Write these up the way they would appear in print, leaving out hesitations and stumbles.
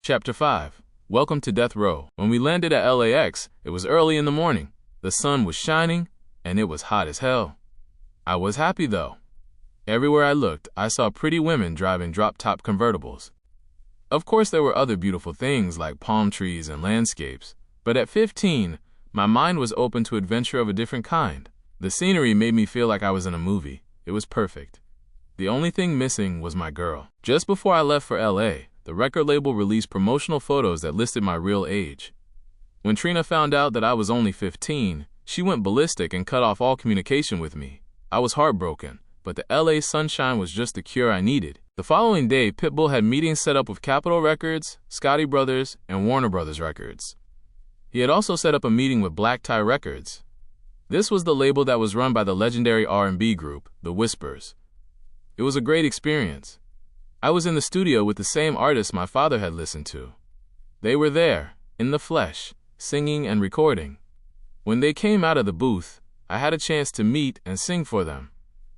Chapter 5. Welcome to Death Row. When we landed at LAX, it was early in the morning. The sun was shining, and it was hot as hell. I was happy though. Everywhere I looked, I saw pretty women driving drop-top convertibles. Of course, there were other beautiful things like palm trees and landscapes, but at 15, my mind was open to adventure of a different kind. The scenery made me feel like I was in a movie. It was perfect. The only thing missing was my girl. Just before I left for LA, the record label released promotional photos that listed my real age. When Trina found out that I was only 15, she went ballistic and cut off all communication with me. I was heartbroken, but the LA sunshine was just the cure I needed. The following day, Pitbull had meetings set up with Capitol Records, Scotti Brothers, and Warner Brothers Records. He had also set up a meeting with Black Tie Records. This was the label that was run by the legendary R&B group, The Whispers. It was a great experience. I was in the studio with the same artists my father had listened to. They were there, in the flesh, singing and recording. When they came out of the booth, I had a chance to meet and sing for them.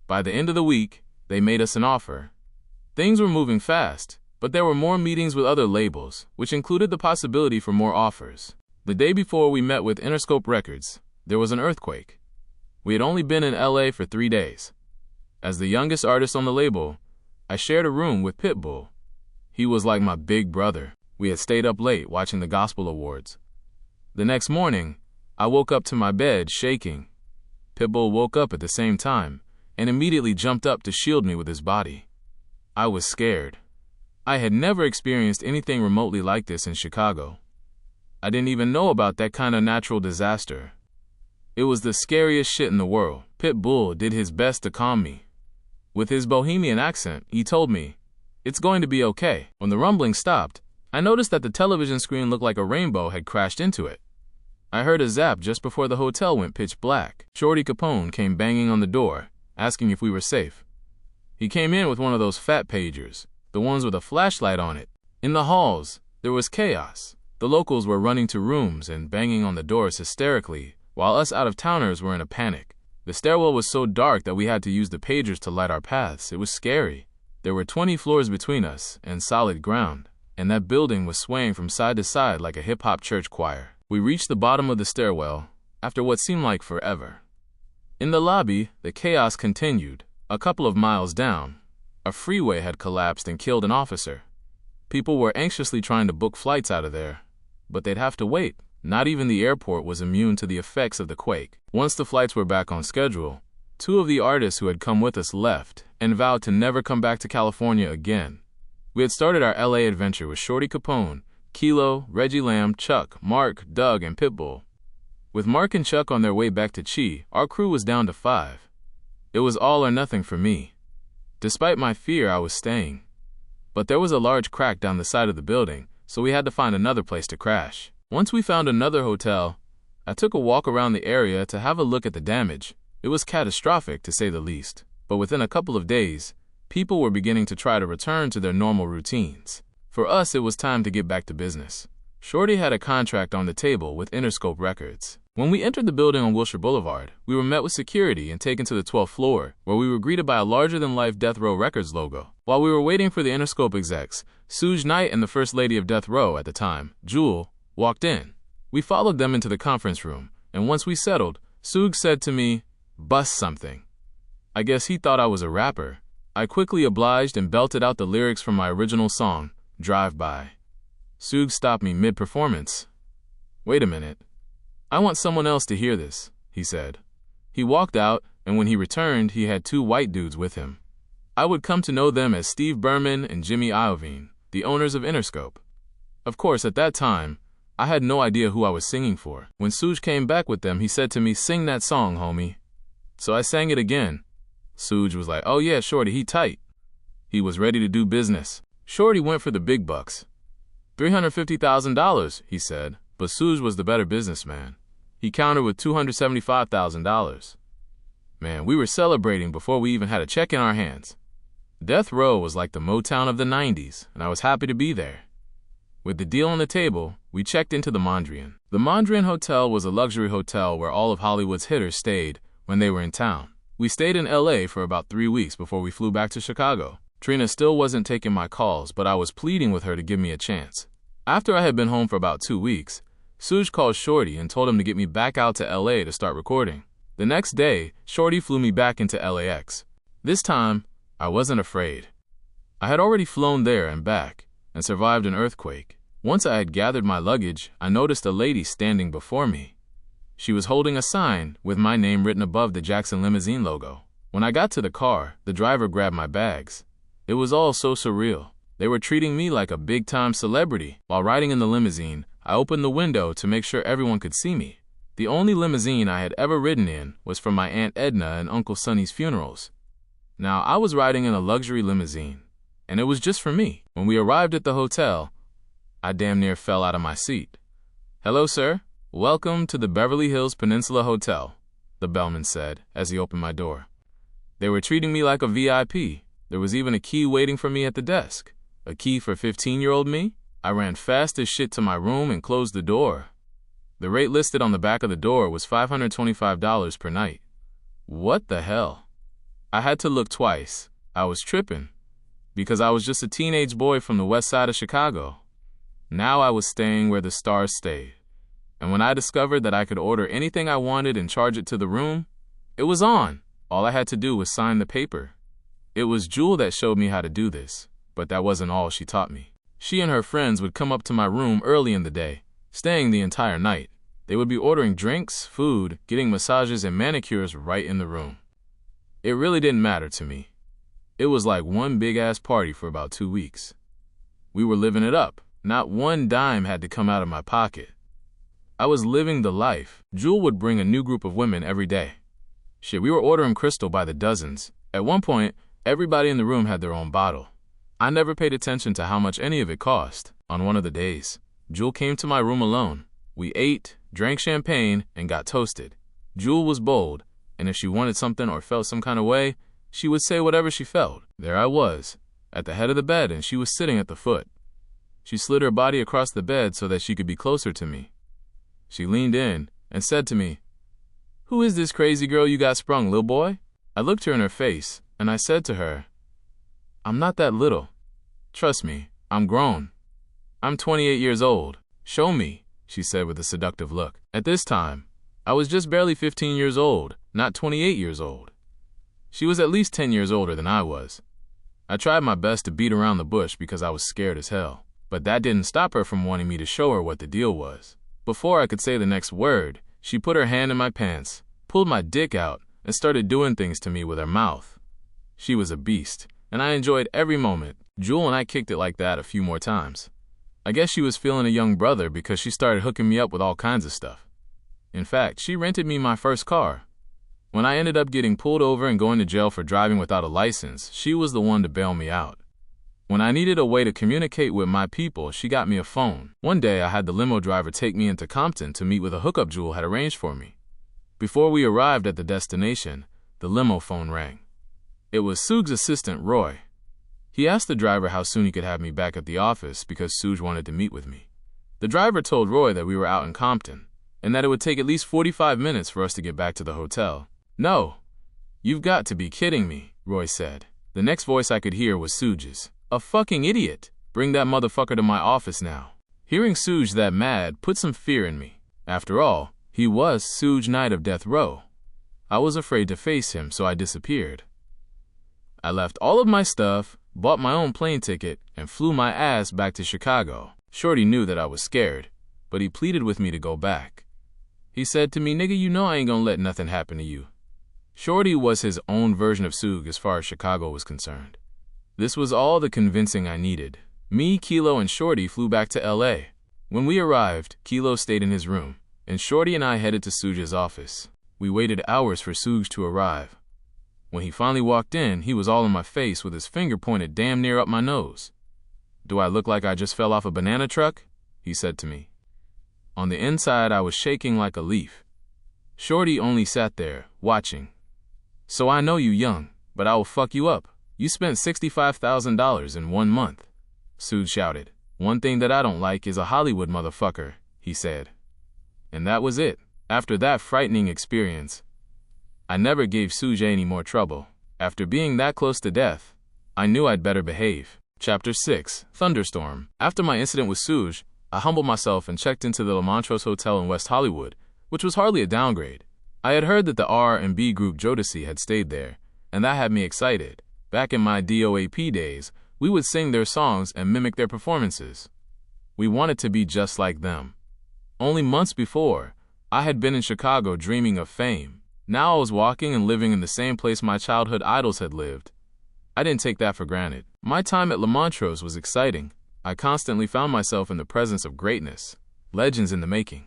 By the end of the week, they made us an offer. Things were moving fast, but there were more meetings with other labels, which included the possibility for more offers. The day before we met with Interscope Records, there was an earthquake. We had only been in LA for 3 days. As the youngest artist on the label, I shared a room with Pitbull. He was like my big brother. We had stayed up late watching the Gospel Awards. The next morning, I woke up to my bed shaking. Pitbull woke up at the same time and immediately jumped up to shield me with his body. I was scared. I had never experienced anything remotely like this in Chicago. I didn't even know about that kind of natural disaster. It was the scariest shit in the world. Pitbull did his best to calm me. With his bohemian accent, he told me, "It's going to be okay." When the rumbling stopped, I noticed that the television screen looked like a rainbow had crashed into it. I heard a zap just before the hotel went pitch black. Shorty Capone came banging on the door, asking if we were safe. He came in with one of those fat pagers, the ones with a flashlight on it. In the halls, there was chaos. The locals were running to rooms and banging on the doors hysterically, while us out-of-towners were in a panic. The stairwell was so dark that we had to use the pagers to light our paths. It was scary. There were 20 floors between us and solid ground, and that building was swaying from side to side like a hip-hop church choir. We reached the bottom of the stairwell after what seemed like forever. In the lobby, the chaos continued. A couple of miles down, a freeway had collapsed and killed an officer. People were anxiously trying to book flights out of there, but they'd have to wait. Not even the airport was immune to the effects of the quake. Once the flights were back on schedule, 2 of the artists who had come with us left and vowed to never come back to California again. We had started our LA adventure with Shorty Capone, Kilo, Reggie Lamb, Chuck, Mark, Doug, and Pitbull. With Mark and Chuck on their way back to Chi, our crew was down to 5. It was all or nothing for me. Despite my fear, I was staying. But there was a large crack down the side of the building, so we had to find another place to crash. Once we found another hotel, I took a walk around the area to have a look at the damage. It was catastrophic, to say the least. But within a couple of days, people were beginning to try to return to their normal routines. For us, it was time to get back to business. Shorty had a contract on the table with Interscope Records. When we entered the building on Wilshire Boulevard, we were met with security and taken to the 12th floor, where we were greeted by a larger-than-life Death Row Records logo. While we were waiting for the Interscope execs, Suge Knight and the First Lady of Death Row at the time, Jewel, walked in. We followed them into the conference room, and once we settled, Suge said to me, "Bust something." I guess he thought I was a rapper. I quickly obliged and belted out the lyrics from my original song, Drive By. Suge stopped me mid-performance. "Wait a minute. I want someone else to hear this," he said. He walked out, and when he returned, he had 2 white dudes with him. I would come to know them as Steve Berman and Jimmy Iovine, the owners of Interscope. Of course, at that time, I had no idea who I was singing for. When Suge came back with them, he said to me, "Sing that song, homie." So I sang it again. Suge was like, "Oh yeah, Shorty, he tight." He was ready to do business. Shorty went for the big bucks. $350,000, he said, but Suge was the better businessman. He countered with $275,000. Man, we were celebrating before we even had a check in our hands. Death Row was like the Motown of the 90s, and I was happy to be there. With the deal on the table, we checked into the Mondrian. The Mondrian Hotel was a luxury hotel where all of Hollywood's hitters stayed when they were in town. We stayed in LA for about 3 weeks before we flew back to Chicago. Trina still wasn't taking my calls, but I was pleading with her to give me a chance. After I had been home for about 2 weeks, Suj called Shorty and told him to get me back out to LA to start recording. The next day, Shorty flew me back into LAX. This time, I wasn't afraid. I had already flown there and back and survived an earthquake. Once I had gathered my luggage, I noticed a lady standing before me. She was holding a sign with my name written above the Jackson Limousine logo. When I got to the car, the driver grabbed my bags. It was all so surreal. They were treating me like a big-time celebrity. While riding in the limousine, I opened the window to make sure everyone could see me. The only limousine I had ever ridden in was for my Aunt Edna and Uncle Sonny's funerals. Now, I was riding in a luxury limousine, and it was just for me. When we arrived at the hotel, I damn near fell out of my seat. "Hello, sir. Welcome to the Beverly Hills Peninsula Hotel," the bellman said as he opened my door. They were treating me like a VIP. There was even a key waiting for me at the desk. A key for 15-year-old me? I ran fast as shit to my room and closed the door. The rate listed on the back of the door was $525 per night. What the hell? I had to look twice. I was tripping, because I was just a teenage boy from the west side of Chicago. Now I was staying where the stars stayed. And when I discovered that I could order anything I wanted and charge it to the room, it was on. All I had to do was sign the paper. It was Jewel that showed me how to do this, but that wasn't all she taught me. She and her friends would come up to my room early in the day, staying the entire night. They would be ordering drinks, food, getting massages and manicures right in the room. It really didn't matter to me. It was like one big-ass party for about 2 weeks. We were living it up. Not one dime had to come out of my pocket. I was living the life. Jewel would bring a new group of women every day. Shit, we were ordering Crystal by the dozens. At one point, everybody in the room had their own bottle. I never paid attention to how much any of it cost. On one of the days, Jewel came to my room alone. We ate, drank champagne, and got toasted. Jewel was bold, and if she wanted something or felt some kind of way, she would say whatever she felt. There I was, at the head of the bed, and she was sitting at the foot. She slid her body across the bed so that she could be closer to me. She leaned in and said to me, "Who is this crazy girl you got sprung, lil' boy?" I looked her in her face, and I said to her, "I'm not that little. Trust me, I'm grown. I'm 28 years old. Show me," she said with a seductive look. At this time, I was just barely 15 years old, not 28 years old. She was at least 10 years older than I was. I tried my best to beat around the bush because I was scared as hell, but that didn't stop her from wanting me to show her what the deal was. Before I could say the next word, she put her hand in my pants, pulled my dick out, and started doing things to me with her mouth. She was a beast, and I enjoyed every moment. Jewel and I kicked it like that a few more times. I guess she was feeling a young brother because she started hooking me up with all kinds of stuff. In fact, she rented me my first car. When I ended up getting pulled over and going to jail for driving without a license, she was the one to bail me out. When I needed a way to communicate with my people, she got me a phone. One day, I had the limo driver take me into Compton to meet with a hookup Jewel had arranged for me. Before we arrived at the destination, the limo phone rang. It was Sug's assistant, Roy. He asked the driver how soon he could have me back at the office because Sug wanted to meet with me. The driver told Roy that we were out in Compton, and that it would take at least 45 minutes for us to get back to the hotel. "No, you've got to be kidding me," Roy said. The next voice I could hear was Sug's. "A fucking idiot. Bring that motherfucker to my office now." Hearing Suge that mad put some fear in me. After all, he was Suge Knight of Death Row. I was afraid to face him, so I disappeared. I left all of my stuff, bought my own plane ticket, and flew my ass back to Chicago. Shorty knew that I was scared, but he pleaded with me to go back. He said to me, "Nigga, you know I ain't gonna let nothing happen to you." Shorty was his own version of Sug as far as Chicago was concerned. This was all the convincing I needed. Me, Kilo, and Shorty flew back to LA. When we arrived, Kilo stayed in his room, and Shorty and I headed to Sug's office. We waited hours for Sug to arrive. When he finally walked in, he was all in my face with his finger pointed damn near up my nose. "Do I look like I just fell off a banana truck?" he said to me. On the inside, I was shaking like a leaf. Shorty only sat there, watching. "So I know you young, but I will fuck you up. You spent $65,000 in 1 month." Sug shouted. "One thing that I don't like is a Hollywood motherfucker," he said. And that was it. After that frightening experience, I never gave Suj any more trouble. After being that close to death, I knew I'd better behave. Chapter 6, Thunderstorm. After my incident with Suj, I humbled myself and checked into the La Montrose Hotel in West Hollywood, which was hardly a downgrade. I had heard that the R&B group Jodeci had stayed there, and that had me excited. Back in my DOAP days, we would sing their songs and mimic their performances. We wanted to be just like them. Only months before, I had been in Chicago dreaming of fame. Now I was walking and living in the same place my childhood idols had lived. I didn't take that for granted. My time at La Montrose was exciting. I constantly found myself in the presence of greatness, legends in the making.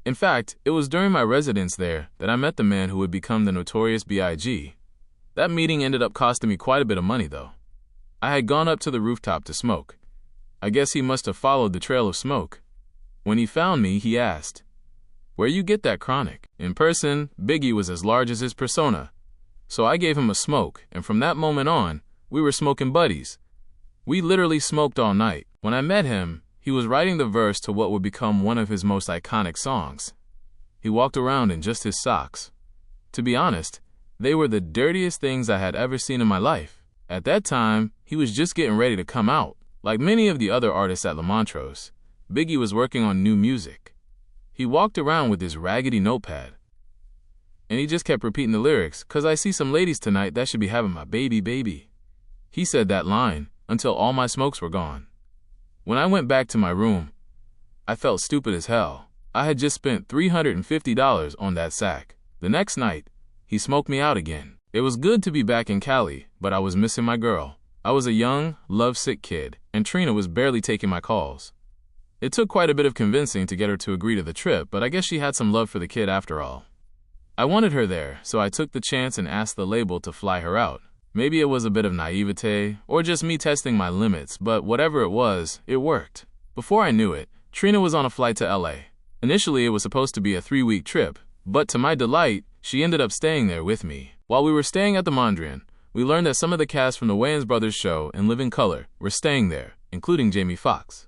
In fact, it was during my residence there that I met the man who would become the Notorious B.I.G. That meeting ended up costing me quite a bit of money, though. I had gone up to the rooftop to smoke. I guess he must have followed the trail of smoke. When he found me, he asked, "Where you get that chronic?" In person, Biggie was as large as his persona. So I gave him a smoke, and from that moment on, we were smoking buddies. We literally smoked all night. When I met him, he was writing the verse to what would become one of his most iconic songs. He walked around in just his socks. To be honest, they were the dirtiest things I had ever seen in my life. At that time, he was just getting ready to come out. Like many of the other artists at La Montrose, Biggie was working on new music. He walked around with his raggedy notepad, and he just kept repeating the lyrics, "'Cause I see some ladies tonight that should be having my baby, baby." He said that line until all my smokes were gone. When I went back to my room, I felt stupid as hell. I had just spent $350 on that sack. The next night, he smoked me out again. It was good to be back in Cali, but I was missing my girl. I was a young, lovesick kid, and Trina was barely taking my calls. It took quite a bit of convincing to get her to agree to the trip, but I guess she had some love for the kid after all. I wanted her there, so I took the chance and asked the label to fly her out. Maybe it was a bit of naivete, or just me testing my limits, but whatever it was, it worked. Before I knew it, Trina was on a flight to LA. Initially, it was supposed to be a 3-week trip, but to my delight, she ended up staying there with me. While we were staying at the Mondrian, we learned that some of the cast from the Wayans Brothers show and Living Color were staying there, including Jamie Foxx.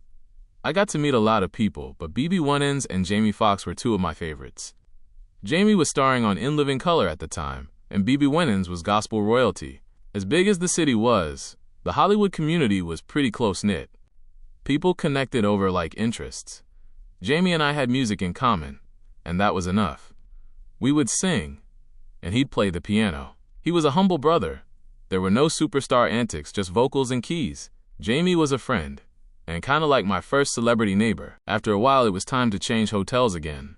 I got to meet a lot of people, but BeBe Winans and Jamie Foxx were two of my favorites. Jamie was starring on In Living Color at the time, and BeBe Winans was gospel royalty. As big as the city was, the Hollywood community was pretty close-knit. People connected over like interests. Jamie and I had music in common, and that was enough. We would sing, and he'd play the piano. He was a humble brother. There were no superstar antics, just vocals and keys. Jamie was a friend, and kind of like my first celebrity neighbor. After a while, it was time to change hotels again.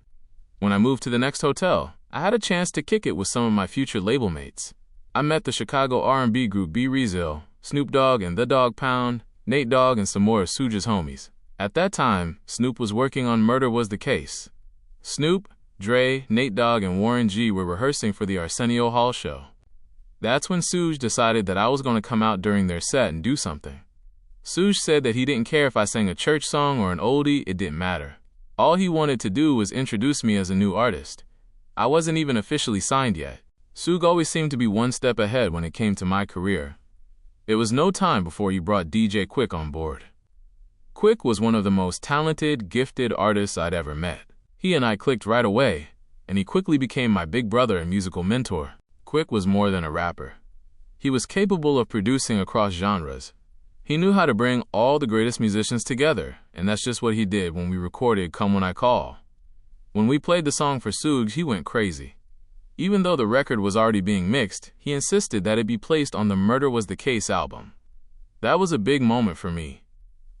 When I moved to the next hotel, I had a chance to kick it with some of my future label mates. I met the Chicago R&B group B-Reezil, Snoop Dogg and The Dogg Pound, Nate Dogg, and some more of Sooj's homies. At that time, Snoop was working on Murder Was the Case. Snoop, Dre, Nate Dogg, and Warren G were rehearsing for the Arsenio Hall show. That's when Sooj decided that I was going to come out during their set and do something. Sooj said that he didn't care if I sang a church song or an oldie, it didn't matter. All he wanted to do was introduce me as a new artist. I wasn't even officially signed yet. Sooj always seemed to be one step ahead when it came to my career. It was no time before he brought DJ Quik on board. Quik was one of the most talented, gifted artists I'd ever met. He and I clicked right away, and he quickly became my big brother and musical mentor. Quik was more than a rapper. He was capable of producing across genres. He knew how to bring all the greatest musicians together, and that's just what he did when we recorded Come When I Call. When we played the song for Sooj, he went crazy. Even though the record was already being mixed, he insisted that it be placed on the Murder Was the Case album. That was a big moment for me.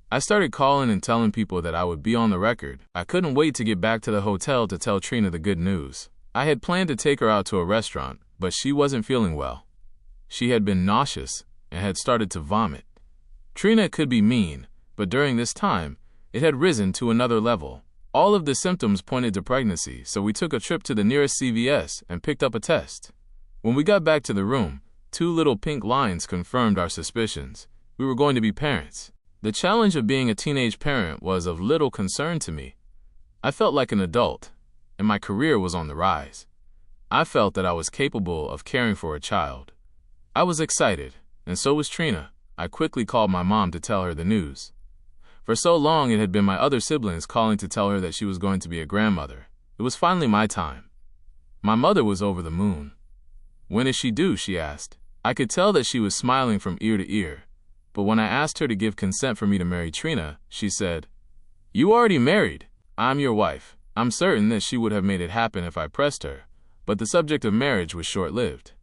I started calling and telling people that I would be on the record. I couldn't wait to get back to the hotel to tell Trina the good news. I had planned to take her out to a restaurant, but she wasn't feeling well. She had been nauseous and had started to vomit. Trina could be mean, but during this time, it had risen to another level. All of the symptoms pointed to pregnancy, so we took a trip to the nearest CVS and picked up a test. When we got back to the room, 2 little pink lines confirmed our suspicions. We were going to be parents. The challenge of being a teenage parent was of little concern to me. I felt like an adult, and my career was on the rise. I felt that I was capable of caring for a child. I was excited, and so was Trina. I quickly called my mom to tell her the news. For so long, it had been my other siblings calling to tell her that she was going to be a grandmother. It was finally my time. My mother was over the moon. "When is she due?" she asked. I could tell that she was smiling from ear to ear, but when I asked her to give consent for me to marry Trina, she said, You already married. I'm your wife. I'm certain that she would have made it happen if I pressed her, but the subject of marriage was short-lived.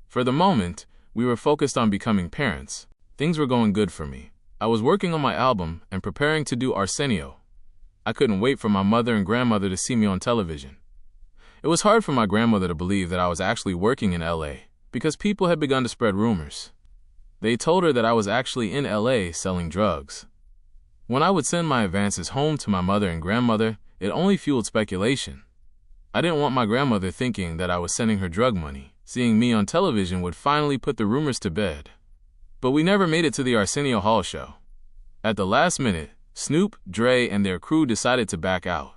For the moment, we were focused on becoming parents. Things were going good for me. I was working on my album and preparing to do Arsenio. I couldn't wait for my mother and grandmother to see me on television. It was hard for my grandmother to believe that I was actually working in LA, because people had begun to spread rumors. They told her that I was actually in LA selling drugs. When I would send my advances home to my mother and grandmother, it only fueled speculation. I didn't want my grandmother thinking that I was sending her drug money. Seeing me on television would finally put the rumors to bed. But we never made it to the Arsenio Hall show. At the last minute, Snoop, Dre, and their crew decided to back out.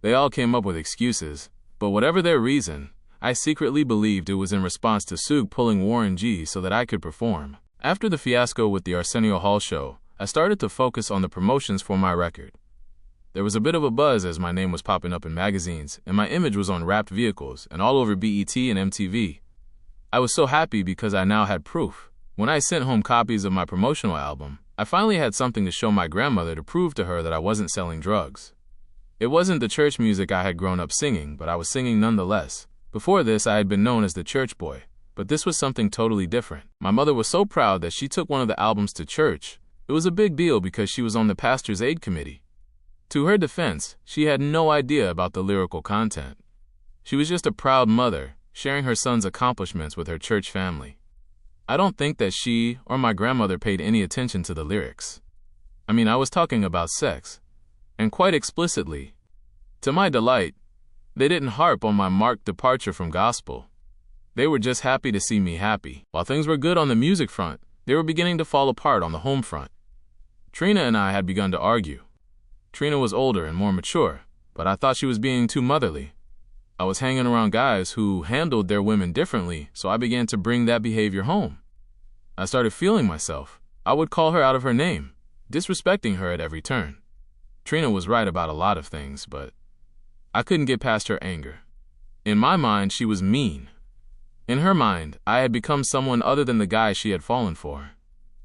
They all came up with excuses, but whatever their reason, I secretly believed it was in response to Suge pulling Warren G so that I could perform. After the fiasco with the Arsenio Hall show, I started to focus on the promotions for my record. There was a bit of a buzz as my name was popping up in magazines, and my image was on wrapped vehicles and all over BET and MTV. I was so happy because I now had proof. When I sent home copies of my promotional album, I finally had something to show my grandmother to prove to her that I wasn't selling drugs. It wasn't the church music I had grown up singing, but I was singing nonetheless. Before this, I had been known as the church boy, but this was something totally different. My mother was so proud that she took one of the albums to church. It was a big deal because she was on the pastor's aid committee. To her defense, she had no idea about the lyrical content. She was just a proud mother, sharing her son's accomplishments with her church family. I don't think that she or my grandmother paid any attention to the lyrics. I was talking about sex, and quite explicitly. To my delight, they didn't harp on my marked departure from gospel. They were just happy to see me happy. While things were good on the music front, they were beginning to fall apart on the home front. Trina and I had begun to argue. Trina was older and more mature, but I thought she was being too motherly. I was hanging around guys who handled their women differently, so I began to bring that behavior home. I started feeling myself. I would call her out of her name, disrespecting her at every turn. Trina was right about a lot of things, but I couldn't get past her anger. In my mind, she was mean. In her mind, I had become someone other than the guy she had fallen for.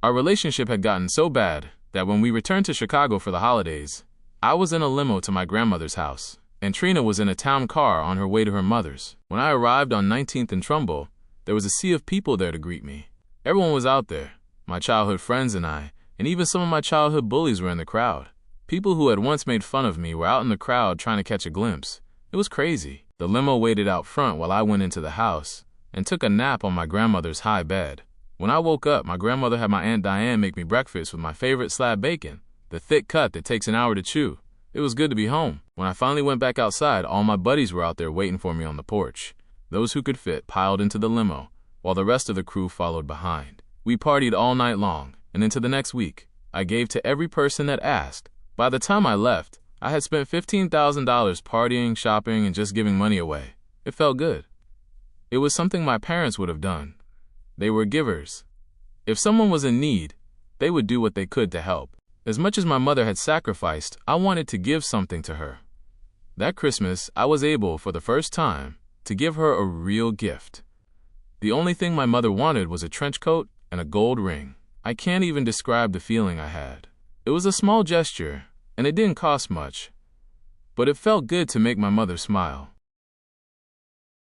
Our relationship had gotten so bad that when we returned to Chicago for the holidays, I was in a limo to my grandmother's house, and Trina was in a town car on her way to her mother's. When I arrived on 19th and Trumbull, there was a sea of people there to greet me. Everyone was out there, my childhood friends and I, and even some of my childhood bullies were in the crowd. People who had once made fun of me were out in the crowd trying to catch a glimpse. It was crazy. The limo waited out front while I went into the house and took a nap on my grandmother's high bed. When I woke up, my grandmother had my Aunt Diane make me breakfast with my favorite slab bacon, the thick cut that takes an hour to chew. It was good to be home. When I finally went back outside, all my buddies were out there waiting for me on the porch. Those who could fit piled into the limo, while the rest of the crew followed behind. We partied all night long, and into the next week. I gave to every person that asked. By the time I left, I had spent $15,000 partying, shopping, and just giving money away. It felt good. It was something my parents would have done. They were givers. If someone was in need, they would do what they could to help. As much as my mother had sacrificed, I wanted to give something to her. That Christmas, I was able, for the first time, to give her a real gift. The only thing my mother wanted was a trench coat and a gold ring. I can't even describe the feeling I had. It was a small gesture, and it didn't cost much, but it felt good to make my mother smile.